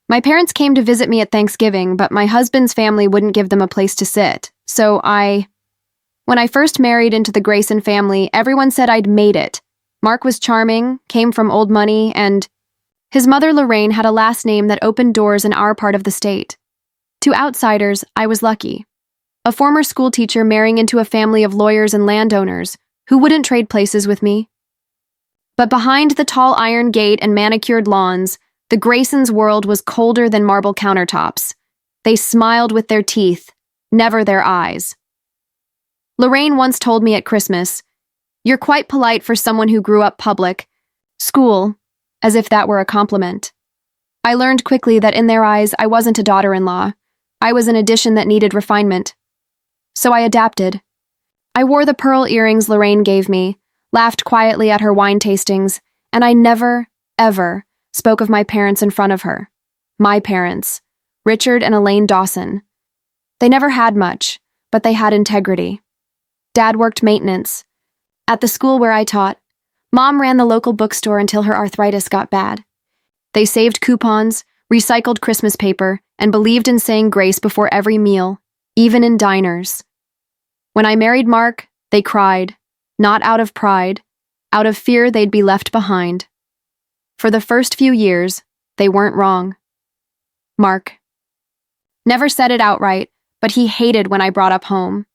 My parents came to visit me at Thanksgiving, but my husband's family wouldn't give them a place to sit. When I first married into the Grayson family, everyone said I'd made it. Mark was charming, came from old money, and his mother Lorraine had a last name that opened doors in our part of the state. To outsiders, I was lucky. A former school teacher marrying into a family of lawyers and landowners who wouldn't trade places with me. But behind the tall iron gate and manicured lawns, the Graysons' world was colder than marble countertops. They smiled with their teeth, never their eyes. Lorraine once told me at Christmas, "You're quite polite for someone who grew up public school," as if that were a compliment. I learned quickly that in their eyes, I wasn't a daughter-in-law. I was an addition that needed refinement. So I adapted. I wore the pearl earrings Lorraine gave me, laughed quietly at her wine tastings, and I never, ever spoke of my parents in front of her. My parents, Richard and Elaine Dawson. They never had much, but they had integrity. Dad worked maintenance. At the school where I taught, Mom ran the local bookstore until her arthritis got bad. They saved coupons, recycled Christmas paper, and believed in saying grace before every meal, even in diners. When I married Mark, they cried, not out of pride, out of fear they'd be left behind. For the first few years, they weren't wrong. Mark never said it outright, but he hated when I brought up home.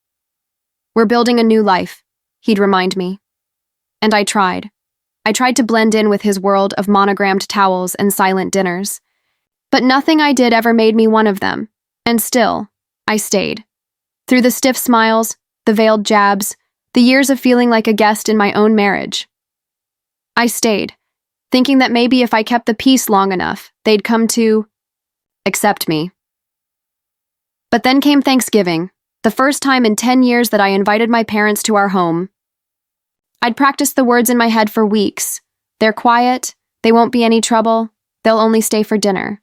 "We're building a new life," he'd remind me. And I tried. I tried to blend in with his world of monogrammed towels and silent dinners. But nothing I did ever made me one of them, and still, I stayed. Through the stiff smiles, the veiled jabs, the years of feeling like a guest in my own marriage. I stayed, thinking that maybe if I kept the peace long enough, they'd come to accept me. But then came Thanksgiving, the first time in 10 years that I invited my parents to our home. I'd practiced the words in my head for weeks. They're quiet, they won't be any trouble, they'll only stay for dinner.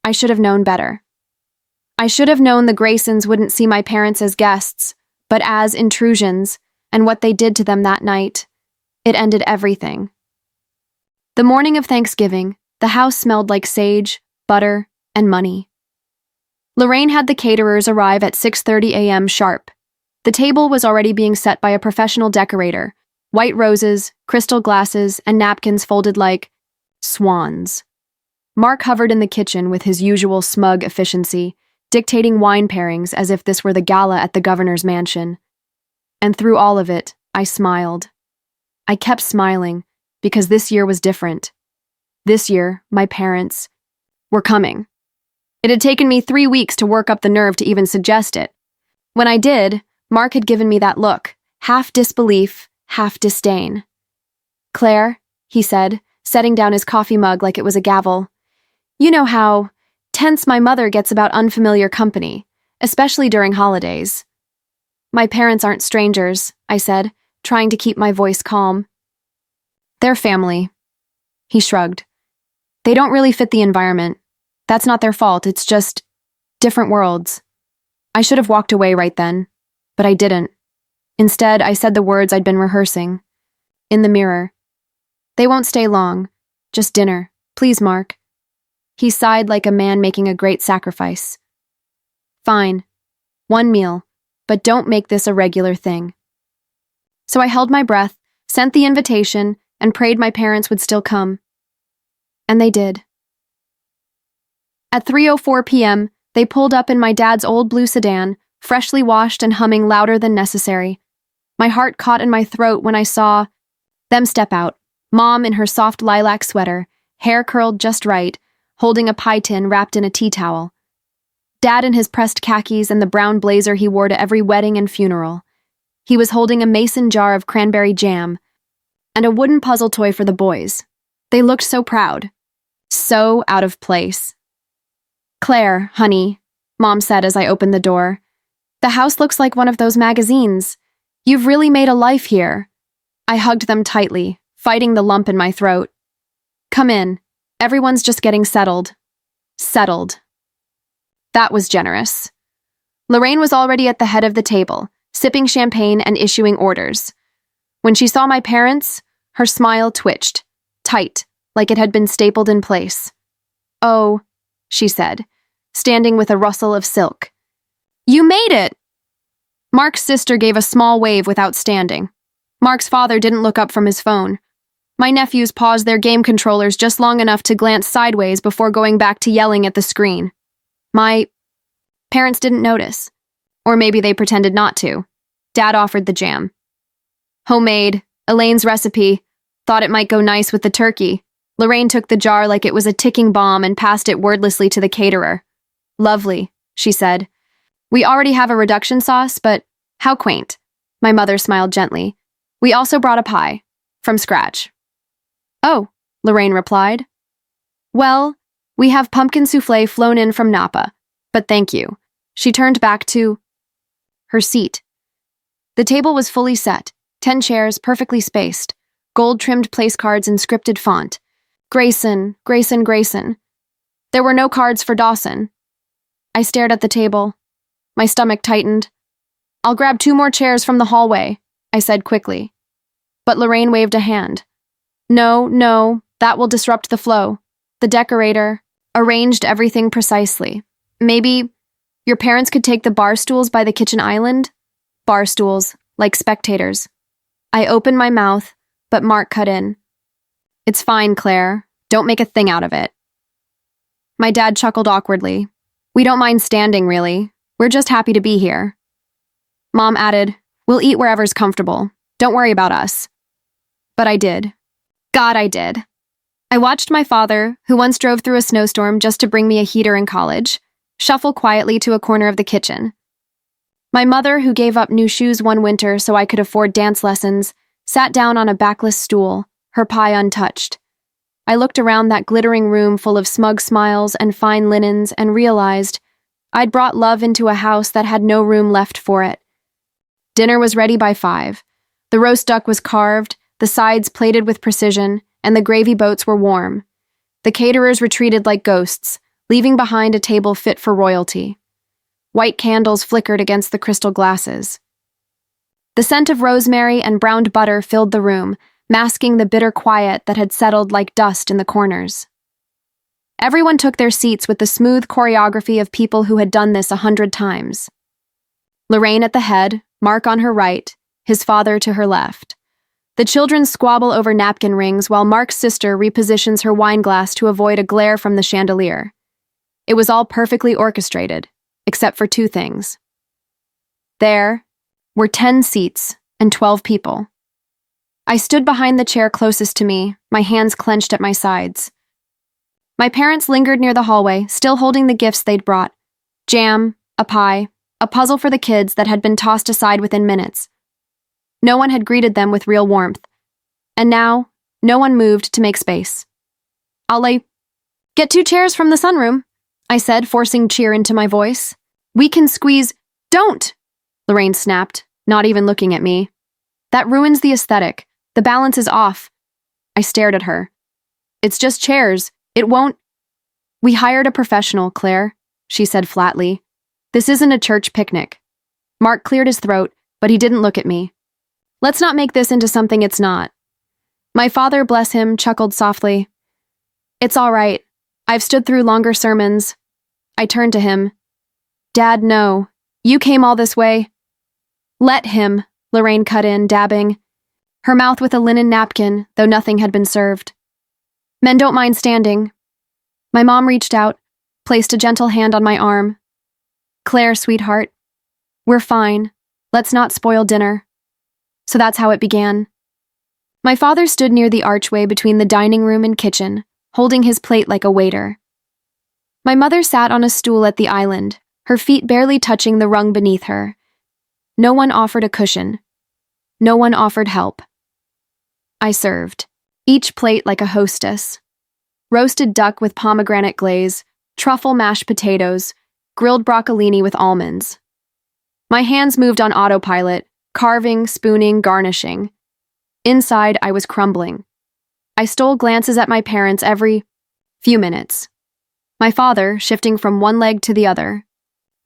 I should have known better. I should have known the Graysons wouldn't see my parents as guests, but as intrusions, and what they did to them that night. It ended everything. The morning of Thanksgiving, the house smelled like sage, butter, and money. Lorraine had the caterers arrive at 6:30 a.m. sharp. The table was already being set by a professional decorator, white roses, crystal glasses, and napkins folded like swans. Mark hovered in the kitchen with his usual smug efficiency, dictating wine pairings as if this were the gala at the governor's mansion. And through all of it, I smiled. I kept smiling, because this year was different. This year, my parents were coming. It had taken me 3 weeks to work up the nerve to even suggest it. When I did, Mark had given me that look, half disbelief, half disdain. "Claire," he said, setting down his coffee mug like it was a gavel, "you know how tense my mother gets about unfamiliar company, especially during holidays." "My parents aren't strangers," I said, trying to keep my voice calm. "They're family." He shrugged. "They don't really fit the environment. That's not their fault, it's just different worlds." I should have walked away right then, but I didn't. Instead, I said the words I'd been rehearsing. In the mirror. "They won't stay long. Just dinner. Please, Mark." He sighed like a man making a great sacrifice. "Fine. 1 meal, but don't make this a regular thing." So I held my breath, sent the invitation, and prayed my parents would still come. And they did. At 3:04 p.m., they pulled up in my dad's old blue sedan, freshly washed and humming louder than necessary. My heart caught in my throat when I saw them step out, Mom in her soft lilac sweater, hair curled just right, holding a pie tin wrapped in a tea towel. Dad in his pressed khakis and the brown blazer he wore to every wedding and funeral. He was holding a mason jar of cranberry jam and a wooden puzzle toy for the boys. They looked so proud, so out of place. "Claire, honey," Mom said as I opened the door, "the house looks like one of those magazines. You've really made a life here." I hugged them tightly, fighting the lump in my throat. "Come in. Everyone's just getting settled." Settled. That was generous. Lorraine was already at the head of the table, sipping champagne and issuing orders. When she saw my parents, her smile twitched, tight, like it had been stapled in place. "Oh, she said, standing with a rustle of silk. You made it! Mark's sister gave a small wave without standing. Mark's father didn't look up from his phone. My nephews paused their game controllers just long enough to glance sideways before going back to yelling at the screen. My parents didn't notice. Or maybe they pretended not to. Dad offered the jam. Homemade, Elaine's recipe, thought it might go nice with the turkey. Lorraine took the jar like it was a ticking bomb and passed it wordlessly to the caterer. Lovely, she said. We already have a reduction sauce, but how quaint. My mother smiled gently. We also brought a pie. From scratch. Oh, Lorraine replied. Well, we have pumpkin souffle flown in from Napa, but thank you. She turned back to her seat. The table was fully set, 10 chairs perfectly spaced, gold-trimmed place cards in scripted font. Grayson, Grayson, Grayson. There were no cards for Dawson. I stared at the table. My stomach tightened. I'll grab 2 more chairs from the hallway, I said quickly. But Lorraine waved a hand. No, that will disrupt the flow. The decorator arranged everything precisely. Maybe your parents could take the bar stools by the kitchen island? Bar stools, like spectators. I opened my mouth, but Mark cut in. It's fine, Claire. Don't make a thing out of it. My dad chuckled awkwardly. We don't mind standing, really. We're just happy to be here. Mom added, we'll eat wherever's comfortable. Don't worry about us. But I did. God, I did. I watched my father, who once drove through a snowstorm just to bring me a heater in college, shuffle quietly to a corner of the kitchen. My mother, who gave up new shoes one winter so I could afford dance lessons, sat down on a backless stool, her pie untouched. I looked around that glittering room full of smug smiles and fine linens and realized I'd brought love into a house that had no room left for it. Dinner was ready by 5. The roast duck was carved, the sides plated with precision, and the gravy boats were warm. The caterers retreated like ghosts, leaving behind a table fit for royalty. White candles flickered against the crystal glasses. The scent of rosemary and browned butter filled the room, masking the bitter quiet that had settled like dust in the corners. Everyone took their seats with the smooth choreography of people who had done this 100 times. Lorraine at the head, Mark on her right, his father to her left. The children squabble over napkin rings while Mark's sister repositions her wine glass to avoid a glare from the chandelier. It was all perfectly orchestrated, except for 2 things. There were 10 seats and 12 people. I stood behind the chair closest to me, my hands clenched at my sides. My parents lingered near the hallway, still holding the gifts they'd brought. Jam, a pie, a puzzle for the kids that had been tossed aside within minutes. No one had greeted them with real warmth. And now, no one moved to make space. Get 2 chairs from the sunroom, I said, forcing cheer into my voice. We can squeeze— Don't! Lorraine snapped, not even looking at me. That ruins the aesthetic. The balance is off. I stared at her. It's just chairs. It won't— We hired a professional, Claire, she said flatly. This isn't a church picnic. Mark cleared his throat, but he didn't look at me. Let's not make this into something it's not. My father, bless him, chuckled softly. It's all right. I've stood through longer sermons. I turned to him. Dad, no. You came all this way. Let him, Lorraine cut in, dabbing, her mouth with a linen napkin, though nothing had been served. Men don't mind standing. My mom reached out, placed a gentle hand on my arm. Claire, sweetheart. We're fine. Let's not spoil dinner. So that's how it began. My father stood near the archway between the dining room and kitchen, holding his plate like a waiter. My mother sat on a stool at the island, her feet barely touching the rung beneath her. No one offered a cushion. No one offered help. I served, each plate like a hostess. Roasted duck with pomegranate glaze, truffle mashed potatoes, grilled broccolini with almonds. My hands moved on autopilot, carving, spooning, garnishing. Inside, I was crumbling. I stole glances at my parents every few minutes. My father, shifting from one leg to the other.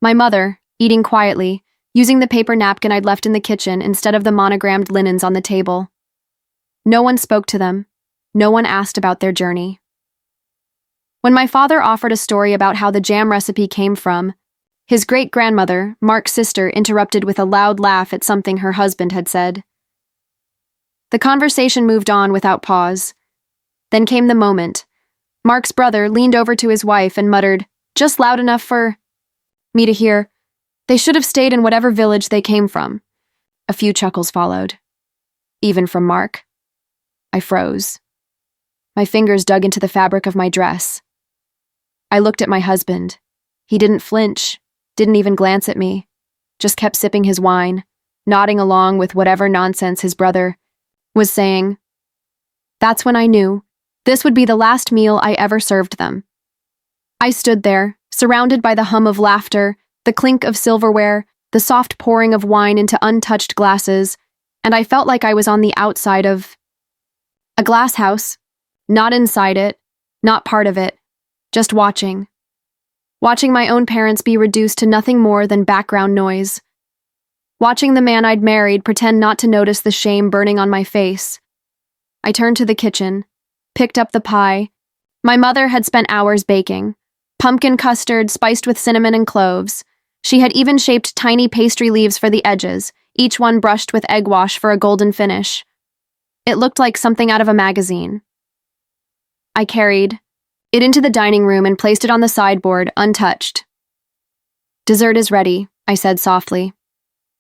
My mother, eating quietly, using the paper napkin I'd left in the kitchen instead of the monogrammed linens on the table. No one spoke to them. No one asked about their journey. When my father offered a story about how the jam recipe came from, his great-grandmother, Mark's sister, interrupted with a loud laugh at something her husband had said. The conversation moved on without pause. Then came the moment. Mark's brother leaned over to his wife and muttered, "Just loud enough for me to hear. They should have stayed in whatever village they came from." A few chuckles followed. Even from Mark. I froze. My fingers dug into the fabric of my dress. I looked at my husband. He didn't flinch, didn't even glance at me, just kept sipping his wine, nodding along with whatever nonsense his brother was saying. That's when I knew this would be the last meal I ever served them. I stood there, surrounded by the hum of laughter, the clink of silverware, the soft pouring of wine into untouched glasses, and I felt like I was on the outside of a glass house, not inside it, not part of it, just watching. Watching my own parents be reduced to nothing more than background noise. Watching the man I'd married pretend not to notice the shame burning on my face. I turned to the kitchen, picked up the pie. My mother had spent hours baking. Pumpkin custard spiced with cinnamon and cloves. She had even shaped tiny pastry leaves for the edges, each one brushed with egg wash for a golden finish. It looked like something out of a magazine. I carried it into the dining room and placed it on the sideboard, untouched. "Dessert is ready," I said softly.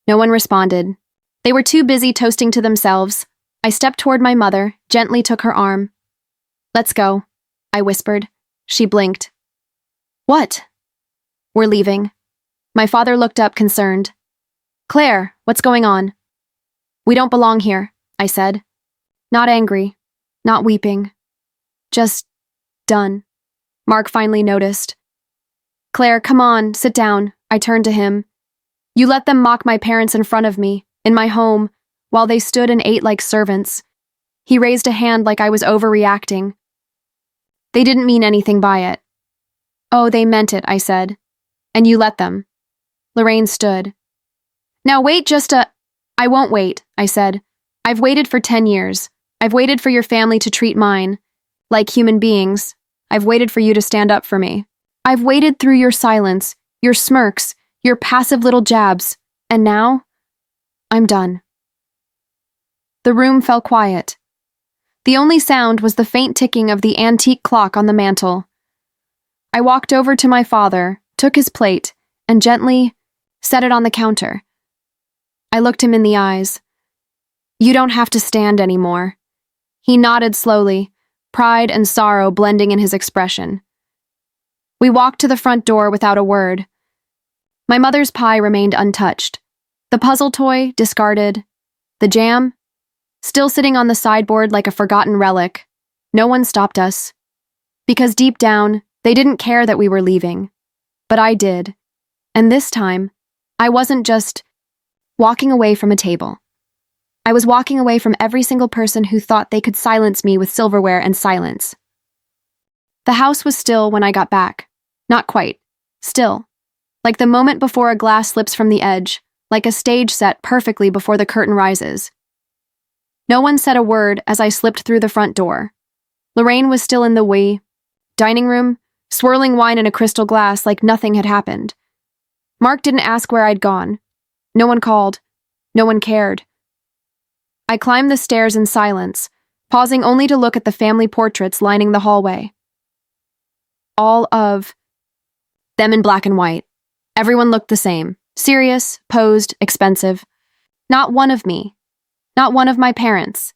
No one responded. They were too busy toasting to themselves. I stepped toward my mother, gently took her arm. "Let's go," I whispered. She blinked. "What?" "We're leaving." My father looked up, concerned. "Claire, what's going on?" "We don't belong here," I said. Not angry, not weeping. Just done. Mark finally noticed. "Claire, come on, sit down." I turned to him. "You let them mock my parents in front of me, in my home, while they stood and ate like servants." He raised a hand like I was overreacting. "They didn't mean anything by it." "Oh, they meant it," I said. "And you let them." Lorraine stood. "Now wait just a—" "I won't wait," I said. "I've waited for 10 years. I've waited for your family to treat mine like human beings. I've waited for you to stand up for me. I've waited through your silence, your smirks, your passive little jabs, and now, I'm done." The room fell quiet. The only sound was the faint ticking of the antique clock on the mantel. I walked over to my father, took his plate, and gently set it on the counter. I looked him in the eyes. "You don't have to stand anymore." He nodded slowly, pride and sorrow blending in his expression. We walked to the front door without a word. My mother's pie remained untouched. The puzzle toy, discarded. The jam, still sitting on the sideboard like a forgotten relic. No one stopped us. Because deep down, they didn't care that we were leaving. But I did. And this time, I wasn't just walking away from a table. I was walking away from every single person who thought they could silence me with silverware and silence. The house was still when I got back. Not quite. Still. Like the moment before a glass slips from the edge, like a stage set perfectly before the curtain rises. No one said a word as I slipped through the front door. Lorraine was still in the dining room, swirling wine in a crystal glass like nothing had happened. Mark didn't ask where I'd gone. No one called. No one cared. I climbed the stairs in silence, pausing only to look at the family portraits lining the hallway. All of them in black and white. Everyone looked the same. Serious, posed, expensive. Not one of me. Not one of my parents.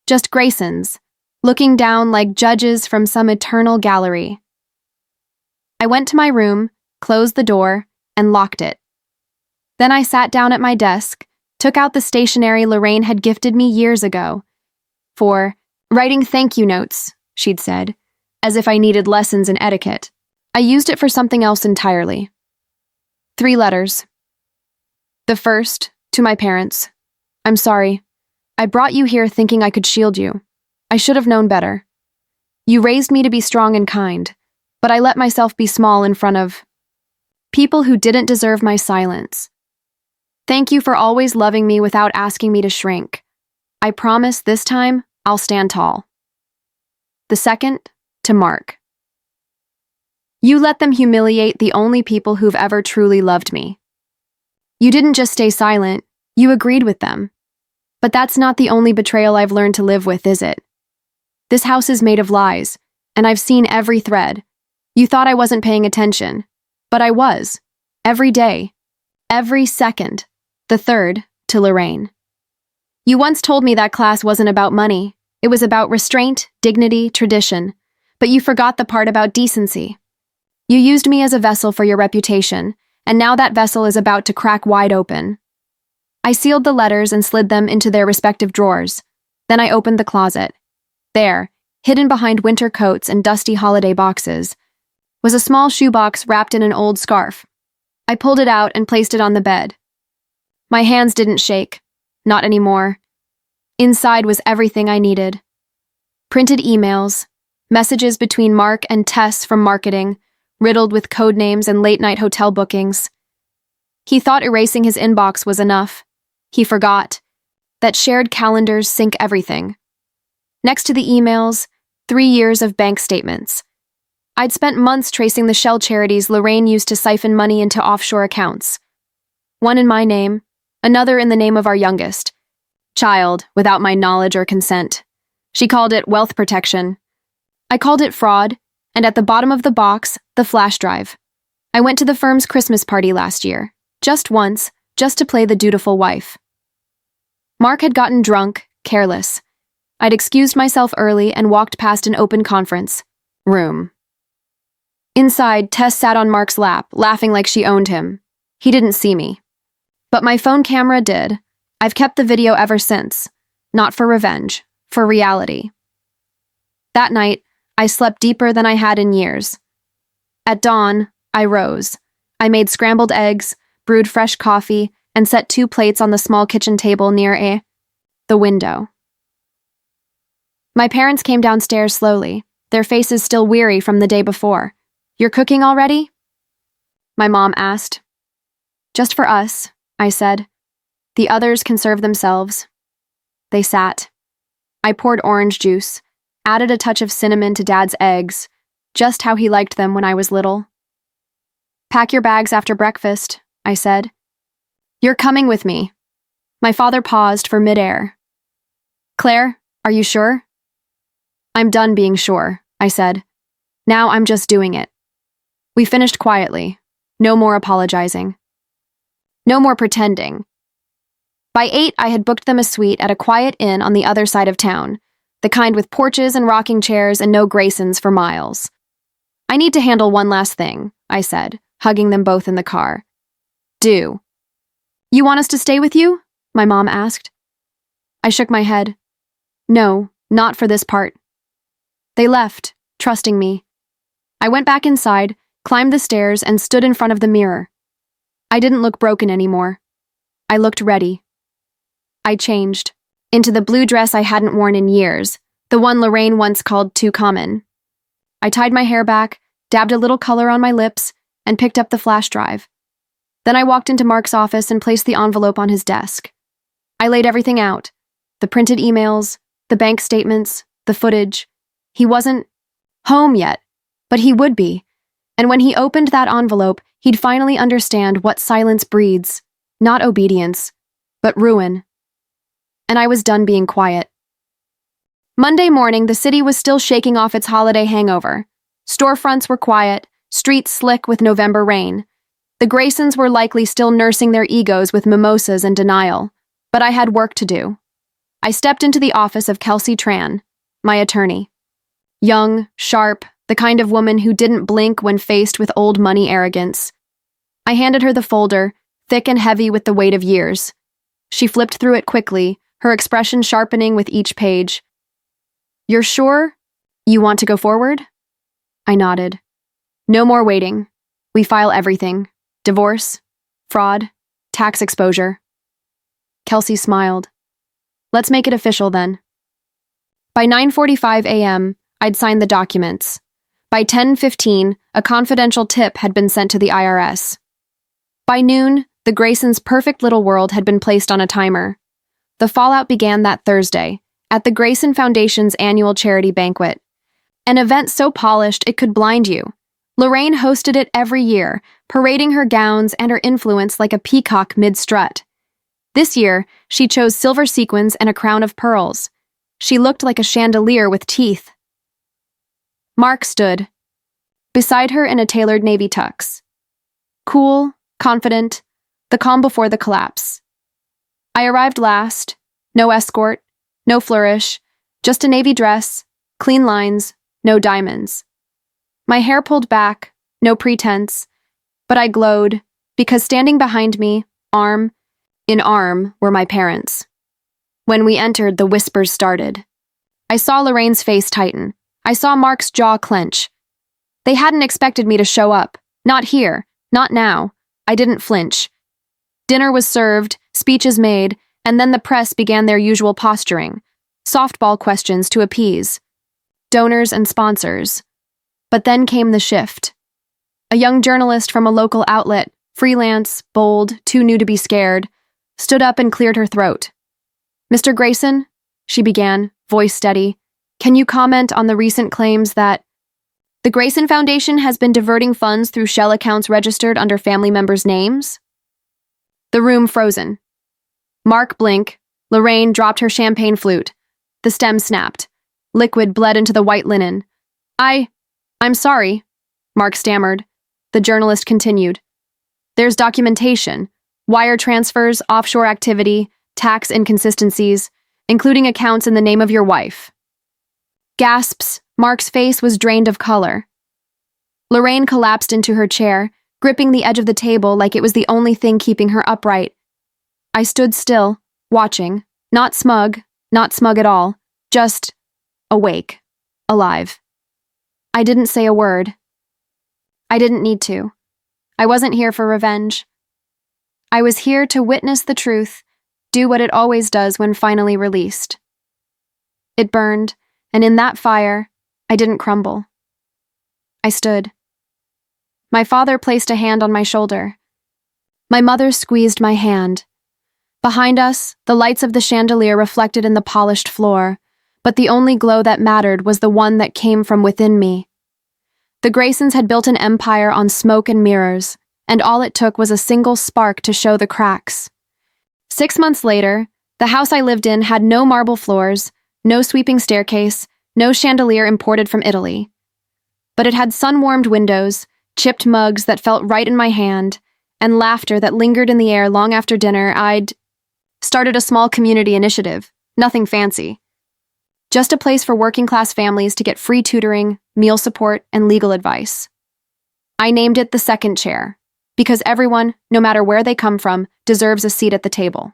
Just Graysons, looking down like judges from some eternal gallery. I went to my room, closed the door, and locked it. Then I sat down at my desk, took out the stationery Lorraine had gifted me years ago. For writing thank you notes, she'd said, as if I needed lessons in etiquette. I used it for something else entirely. 3 letters. The first, to my parents. "I'm sorry. I brought you here thinking I could shield you. I should have known better. You raised me to be strong and kind, but I let myself be small in front of people who didn't deserve my silence. Thank you for always loving me without asking me to shrink. I promise this time I'll stand tall." The second, to Mark. You let them humiliate the only people who've ever truly loved me. You didn't just stay silent, you agreed with them. But that's not the only betrayal I've learned to live with, is it? This house is made of lies, and I've seen every thread. You thought I wasn't paying attention, but I was. Every day. Every second. The third, to Lorraine. You once told me that class wasn't about money. It was about restraint, dignity, tradition. But you forgot the part about decency. You used me as a vessel for your reputation, and now that vessel is about to crack wide open. I sealed the letters and slid them into their respective drawers. Then I opened the closet. There, hidden behind winter coats and dusty holiday boxes, was a small shoebox wrapped in an old scarf. I pulled it out and placed it on the bed. My hands didn't shake. Not anymore. Inside was everything I needed. Printed emails, messages between Mark and Tess from marketing, riddled with code names and late-night hotel bookings. He thought erasing his inbox was enough. He forgot that shared calendars sync everything. Next to the emails, 3 years of bank statements. I'd spent months tracing the shell charities Lorraine used to siphon money into offshore accounts. One in my name, another in the name of our youngest child, without my knowledge or consent. She called it wealth protection. I called it fraud, and at the bottom of the box, the flash drive. I went to the firm's Christmas party last year, just once, just to play the dutiful wife. Mark had gotten drunk, careless. I'd excused myself early and walked past an open conference room. Inside, Tess sat on Mark's lap, laughing like she owned him. He didn't see me. But my phone camera did. I've kept the video ever since. Not for revenge, for reality. That night, I slept deeper than I had in years. At dawn, I rose. I made scrambled eggs, brewed fresh coffee, and set 2 plates on the small kitchen table near the window. My parents came downstairs slowly, their faces still weary from the day before. "You're cooking already?" My mom asked. "Just for us," I said. "The others can serve themselves." They sat. I poured orange juice, added a touch of cinnamon to Dad's eggs, just how he liked them when I was little. "Pack your bags after breakfast," I said. "You're coming with me." My father paused for midair. "Claire, are you sure?" "I'm done being sure," I said. "Now I'm just doing it." We finished quietly. No more apologizing. No more pretending. By 8, I had booked them a suite at a quiet inn on the other side of town, the kind with porches and rocking chairs and no Graysons for miles. "I need to handle one last thing," I said, hugging them both in the car. "Do." "You want us to stay with you?" my mom asked. I shook my head. "No, not for this part." They left, trusting me. I went back inside, climbed the stairs, and stood in front of the mirror. I didn't look broken anymore. I looked ready. I changed into the blue dress I hadn't worn in years, the one Lorraine once called too common. I tied my hair back, dabbed a little color on my lips, and picked up the flash drive. Then I walked into Mark's office and placed the envelope on his desk. I laid everything out, the printed emails, the bank statements, the footage. He wasn't home yet, but he would be. And when he opened that envelope, he'd finally understand what silence breeds, not obedience, but ruin. And I was done being quiet. Monday morning, the city was still shaking off its holiday hangover. Storefronts were quiet, streets slick with November rain. The Graysons were likely still nursing their egos with mimosas and denial, but I had work to do. I stepped into the office of Kelsey Tran, my attorney. Young, sharp, the kind of woman who didn't blink when faced with old money arrogance. I handed her the folder, thick and heavy with the weight of years. She flipped through it quickly, her expression sharpening with each page. "You're sure? You want to go forward?" I nodded. "No more waiting. We file everything. Divorce, fraud, tax exposure." Kelsey smiled. "Let's make it official then." By 9:45 a.m., I'd signed the documents. By 10:15, a confidential tip had been sent to the IRS. By noon, the Graysons' perfect little world had been placed on a timer. The fallout began that Thursday, at the Grayson Foundation's annual charity banquet. An event so polished it could blind you. Lorraine hosted it every year, parading her gowns and her influence like a peacock mid-strut. This year, she chose silver sequins and a crown of pearls. She looked like a chandelier with teeth. Mark stood beside her in a tailored navy tux. Cool, confident, the calm before the collapse. I arrived last, no escort, no flourish, just a navy dress, clean lines, no diamonds. My hair pulled back, no pretense, but I glowed because standing behind me, arm in arm, were my parents. When we entered, the whispers started. I saw Lorraine's face tighten. I saw Mark's jaw clench. They hadn't expected me to show up. Not here, not now. I didn't flinch. Dinner was served, speeches made, and then the press began their usual posturing. Softball questions to appease. Donors and sponsors. But then came the shift. A young journalist from a local outlet, freelance, bold, too new to be scared, stood up and cleared her throat. "Mr. Grayson," she began, voice steady, "can you comment on the recent claims that the Grayson Foundation has been diverting funds through shell accounts registered under family members' names?" The room frozen. Mark blinked. Lorraine dropped her champagne flute. The stem snapped. Liquid bled into the white linen. I'm sorry," Mark stammered. The journalist continued. "There's documentation, wire transfers, offshore activity, tax inconsistencies, including accounts in the name of your wife." Gasps. Mark's face was drained of color. Lorraine collapsed into her chair, gripping the edge of the table like it was the only thing keeping her upright. I stood still, watching, not smug at all, just awake, alive. I didn't say a word. I didn't need to. I wasn't here for revenge. I was here to witness the truth, do what it always does when finally released. It burned, and in that fire, I didn't crumble. I stood. My father placed a hand on my shoulder. My mother squeezed my hand. Behind us, the lights of the chandelier reflected in the polished floor, but the only glow that mattered was the one that came from within me. The Graysons had built an empire on smoke and mirrors, and all it took was a single spark to show the cracks. 6 months later, the house I lived in had no marble floors, no sweeping staircase, no chandelier imported from Italy. But it had sun-warmed windows, chipped mugs that felt right in my hand, and laughter that lingered in the air long after dinner. I'd started a small community initiative, nothing fancy. Just a place for working-class families to get free tutoring, meal support, and legal advice. I named it the second chair, because everyone, no matter where they come from, deserves a seat at the table.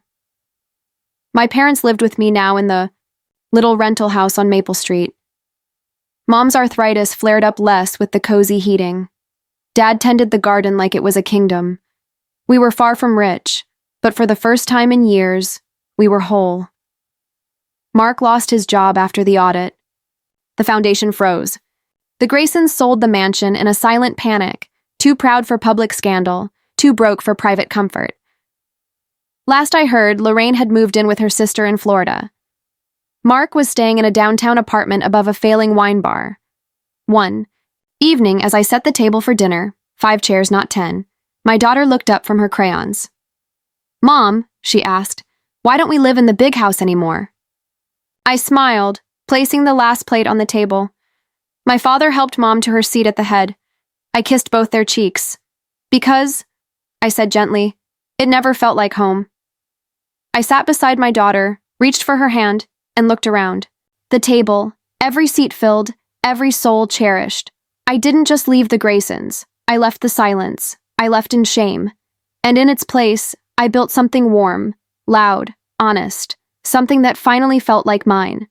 My parents lived with me now in the little rental house on Maple Street. Mom's arthritis flared up less with the cozy heating. Dad tended the garden like it was a kingdom. We were far from rich, but for the first time in years, we were whole. Mark lost his job after the audit. The foundation froze. The Graysons sold the mansion in a silent panic, too proud for public scandal, too broke for private comfort. Last I heard, Lorraine had moved in with her sister in Florida. Mark was staying in a downtown apartment above a failing wine bar. One evening, as I set the table for dinner, 5 chairs, not 10, my daughter looked up from her crayons. "Mom," she asked, "why don't we live in the big house anymore?" I smiled, placing the last plate on the table. My father helped Mom to her seat at the head. I kissed both their cheeks. "Because," I said gently, "it never felt like home." I sat beside my daughter, reached for her hand, and looked around. The table, every seat filled, every soul cherished. I didn't just leave the Graysons. I left the silence. I left in shame. And in its place, I built something warm, loud, honest, something that finally felt like mine.